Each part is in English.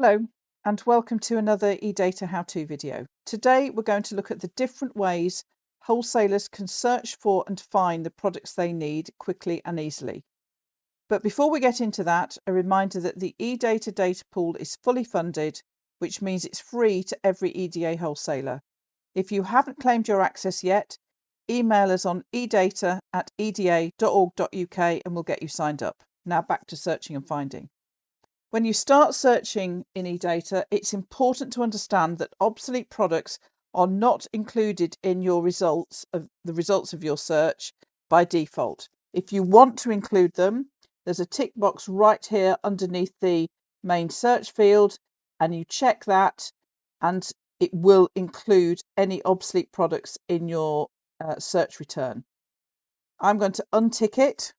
Hello and welcome to another EDATA how-to video. Today we're going to look at the different ways wholesalers can search for and find the products they need quickly and easily. But before we get into that, a reminder that the EDATA Data Pool is fully funded, which means it's free to every EDA wholesaler. If you haven't claimed your access yet, email us on edata@eda.org.uk and we'll get you signed up. Now back to searching and finding. When you start searching in EDATA, it's important to understand that obsolete products are not included in your results of your search by default. If you want to include them, there's a tick box right here underneath the main search field, and you check that and it will include any obsolete products in your search return. I'm going to untick it,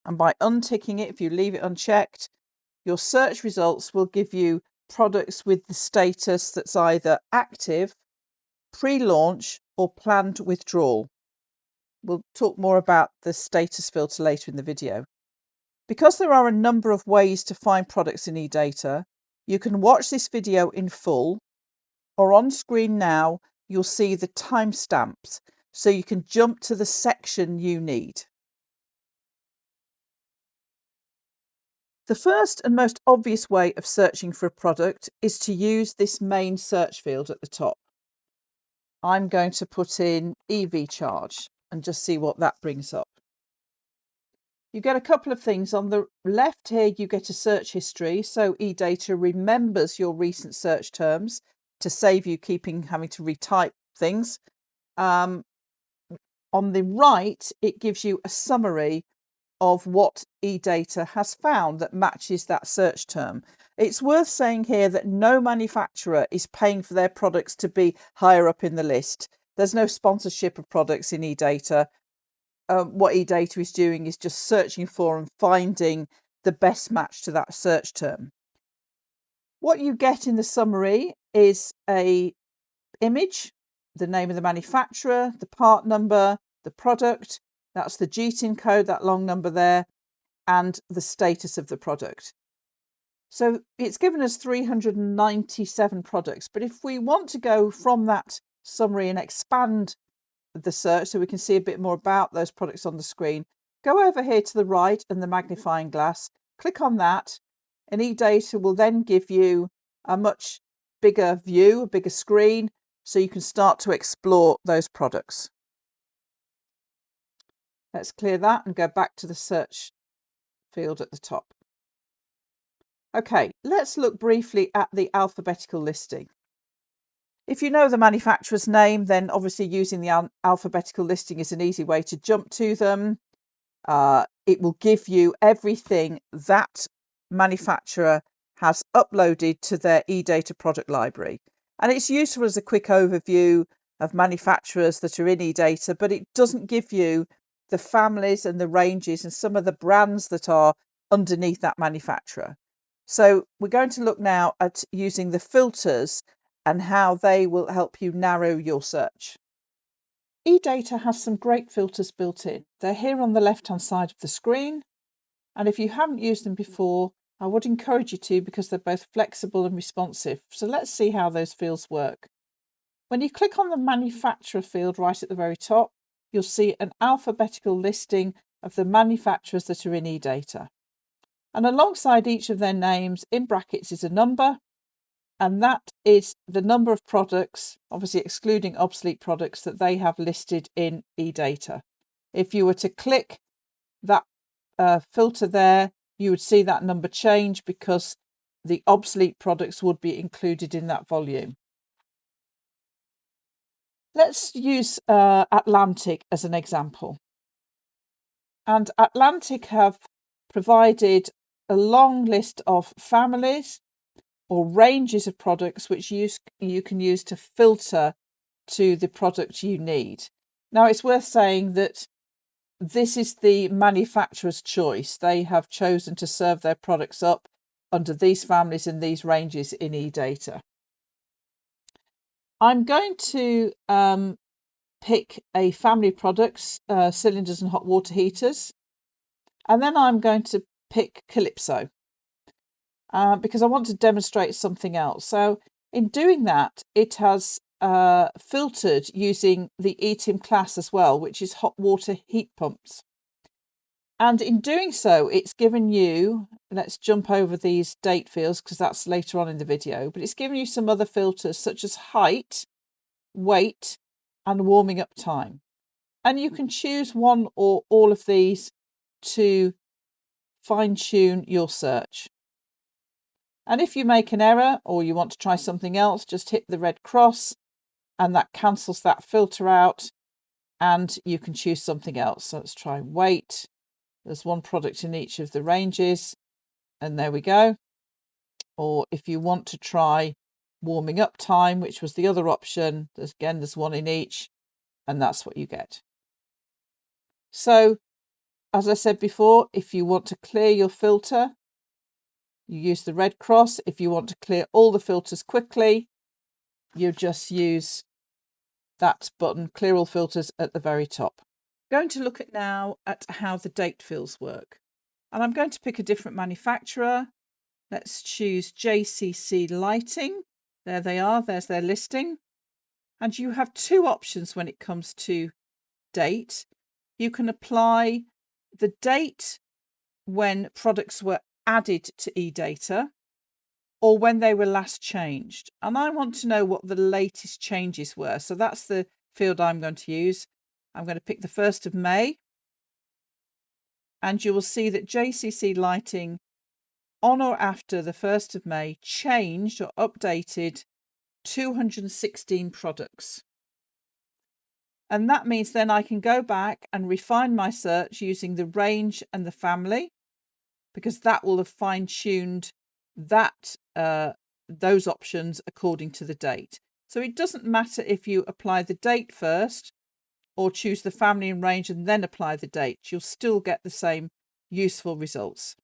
and by unticking it, if you leave it unchecked, your search results will give you products with the status that's either active, pre-launch, or planned withdrawal. We'll talk more about the status filter later in the video. Because there are a number of ways to find products in EDATA, you can watch this video in full, or on screen now, you'll see the timestamps, so you can jump to the section you need. The first and most obvious way of searching for a product is to use this main search field at the top. I'm going to put in EV charge and just see what that brings up. You get a couple of things. On the left here, you get a search history. So EDATA remembers your recent search terms to save you having to retype things. On the right, it gives you a summary of what EDATA has found that matches that search term. It's worth saying here that no manufacturer is paying for their products to be higher up in the list. There's no sponsorship of products in EDATA. What EDATA is doing is just searching for and finding the best match to that search term. What you get in the summary is an image, the name of the manufacturer, the part number, the product, that's the GTIN code, that long number there, and the status of the product. So it's given us 397 products. But if we want to go from that summary and expand the search so we can see a bit more about those products on the screen, go over here to the right and the magnifying glass, click on that, and EDATA will then give you a much bigger view, a bigger screen, so you can start to explore those products. Let's clear that and go back to the search field at the top. Okay, let's look briefly at the alphabetical listing. If you know the manufacturer's name, then obviously using the alphabetical listing is an easy way to jump to them. It will give you everything that manufacturer has uploaded to their EDATA product library. And it's useful as a quick overview of manufacturers that are in EDATA, but it doesn't give you the families and the ranges and some of the brands that are underneath that manufacturer. So we're going to look now at using the filters and how they will help you narrow your search. EDATA has some great filters built in. They're here on the left-hand side of the screen. And if you haven't used them before, I would encourage you to, because they're both flexible and responsive. So let's see how those fields work. When you click on the manufacturer field right at the very top, you'll see an alphabetical listing of the manufacturers that are in EDATA. And alongside each of their names, in brackets, is a number, and that is the number of products, obviously excluding obsolete products, that they have listed in EDATA. If you were to click that filter there, you would see that number change because the obsolete products would be included in that volume. Let's use Atlantic as an example. And Atlantic have provided a long list of families or ranges of products which you can use to filter to the product you need. Now, it's worth saying that this is the manufacturer's choice. They have chosen to serve their products up under these families and these ranges in EDATA. I'm going to pick a family of products, cylinders and hot water heaters, and then I'm going to pick Calypso. because I want to demonstrate something else. So in doing that, it has filtered using the ETIM class as well, which is hot water heat pumps. And in doing so, it's given you, let's jump over these date fields because that's later on in the video, but it's given you some other filters such as height, weight, and warming up time. And you can choose one or all of these to fine tune your search. And if you make an error or you want to try something else, just hit the red cross and that cancels that filter out and you can choose something else. So let's try weight. There's one product in each of the ranges and there we go. Or if you want to try warming up time, which was the other option, there's one in each and that's what you get. So as I said before, if you want to clear your filter, you use the red cross. If you want to clear all the filters quickly, you just use that button, clear all filters, at the very top. I'm going to look at now at how the date fields work. And I'm going to pick a different manufacturer. Let's choose JCC Lighting. There they are, there's their listing. And you have two options when it comes to date. You can apply the date when products were added to EDATA or when they were last changed. And I want to know what the latest changes were. So that's the field I'm going to use. I'm going to pick the 1st of May. And you will see that JCC Lighting on or after the 1st of May changed or updated 216 products. And that means then I can go back and refine my search using the range and the family, because that will have fine-tuned that those options according to the date. So it doesn't matter if you apply the date first or choose the family and range and then apply the date, you'll still get the same useful results.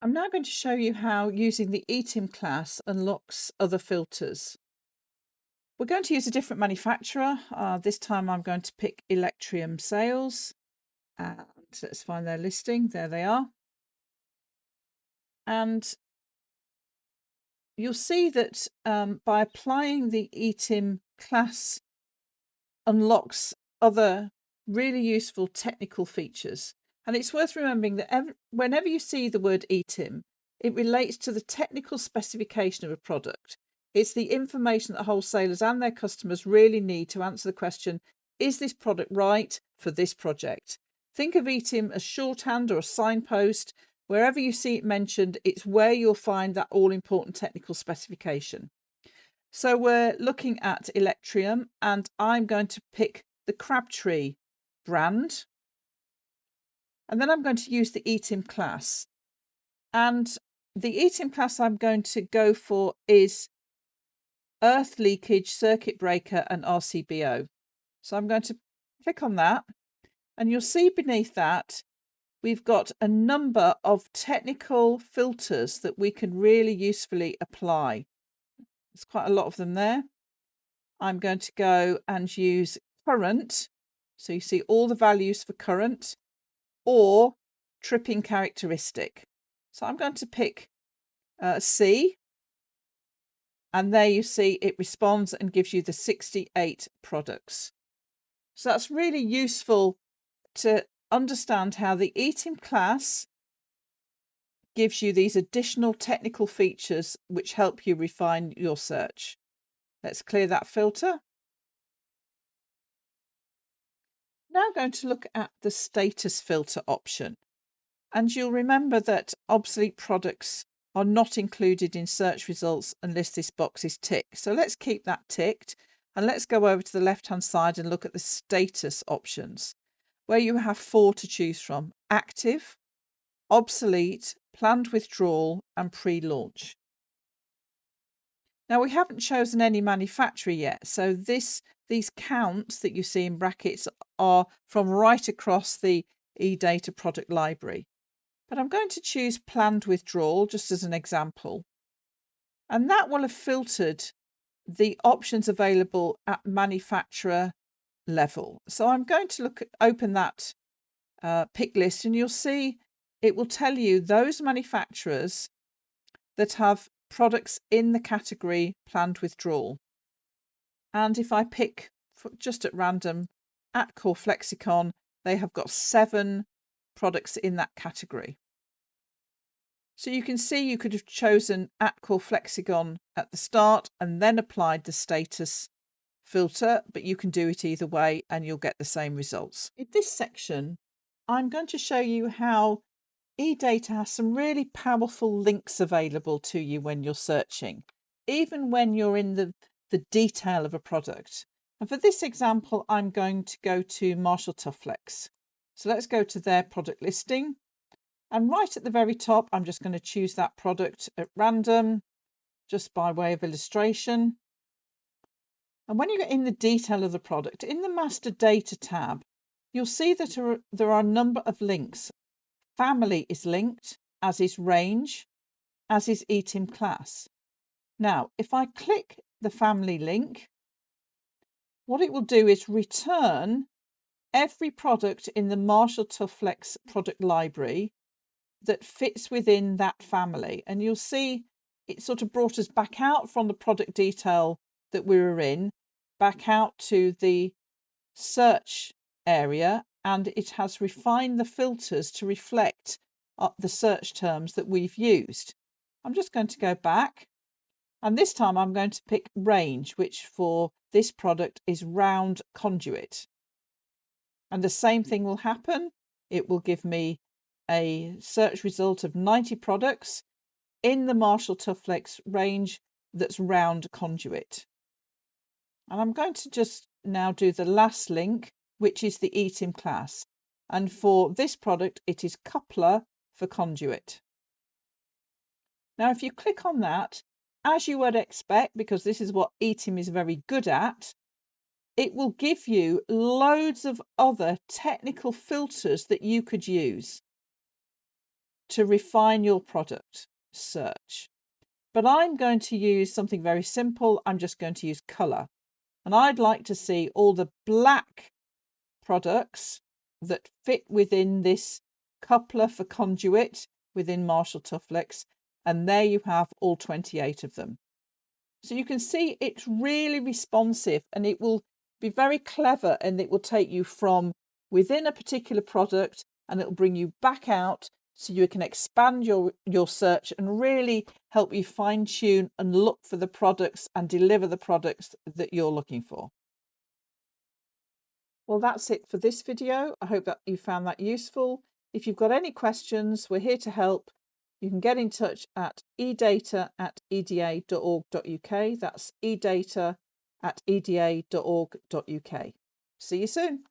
I'm now going to show you how using the ETIM class unlocks other filters. We're going to use a different manufacturer. This time I'm going to pick Electrium Sales. And let's find their listing. There they are. And you'll see that by applying the ETIM class unlocks other really useful technical features. And it's worth remembering that whenever you see the word ETIM, it relates to the technical specification of a product. It's the information that wholesalers and their customers really need to answer the question, is this product right for this project? Think of ETIM as shorthand or a signpost. Wherever you see it mentioned, it's where you'll find that all-important technical specification. So we're looking at Electrium and I'm going to pick the Crabtree brand. And then I'm going to use the ETIM class. And the ETIM class I'm going to go for is Earth Leakage, Circuit Breaker and RCBO. So I'm going to click on that. And you'll see beneath that we've got a number of technical filters that we can really usefully apply. There's quite a lot of them there. I'm going to go and use current. So you see all the values for current or tripping characteristic. So I'm going to pick C. And there you see it responds and gives you the 68 products. So that's really useful to understand how the ETIM class gives you these additional technical features which help you refine your search. Let's clear that filter. Now going to look at the status filter option. And you'll remember that obsolete products are not included in search results unless this box is ticked. So let's keep that ticked and let's go over to the left hand side and look at the status options, where you have 4 to choose from: active, obsolete, planned withdrawal and pre-launch. Now we haven't chosen any manufacturer yet, so these counts that you see in brackets are from right across the EDATA product library. But I'm going to choose planned withdrawal just as an example. And that will have filtered the options available at manufacturer level. So I'm going to open that pick list and you'll see it will tell you those manufacturers that have products in the category planned withdrawal. And if I pick just at random at Core Flexicon, they have got 7 products in that category. So you can see you could have chosen at Core Flexicon at the start and then applied the status filter, but you can do it either way and you'll get the same results. In this section, I'm going to show you how EDATA has some really powerful links available to you when you're searching, even when you're in the detail of a product. And for this example, I'm going to go to Marshall Tufflex. So let's go to their product listing. And right at the very top, I'm just going to choose that product at random, just by way of illustration. And when you get in the detail of the product, in the Master Data tab, you'll see that there are a number of links. Family is linked, as is range, as is ETIM class. Now, if I click the family link, what it will do is return every product in the Marshall Tufflex product library that fits within that family. And you'll see it sort of brought us back out from the product detail that we were in, back out to the search area, and it has refined the filters to reflect the search terms that we've used. I'm just going to go back, and this time I'm going to pick range, which for this product is round conduit. And the same thing will happen. It will give me a search result of 90 products in the Marshall Tufflex range that's round conduit. And I'm going to just now do the last link, which is the ETIM class. And for this product, it is coupler for conduit. Now, if you click on that, as you would expect, because this is what ETIM is very good at, it will give you loads of other technical filters that you could use to refine your product search. But I'm going to use something very simple. I'm just going to use colour. And I'd like to see all the black products that fit within this coupler for conduit within Marshall Tufflex. And there you have all 28 of them. So you can see it's really responsive, and it will be very clever, and it will take you from within a particular product and it will bring you back out so you can expand your search and really help you fine tune and look for the products and deliver the products that you're looking for. Well, that's it for this video. I hope that you found that useful. If you've got any questions, we're here to help. You can get in touch at edata@eda.org.uk. That's edata@eda.org.uk. See you soon.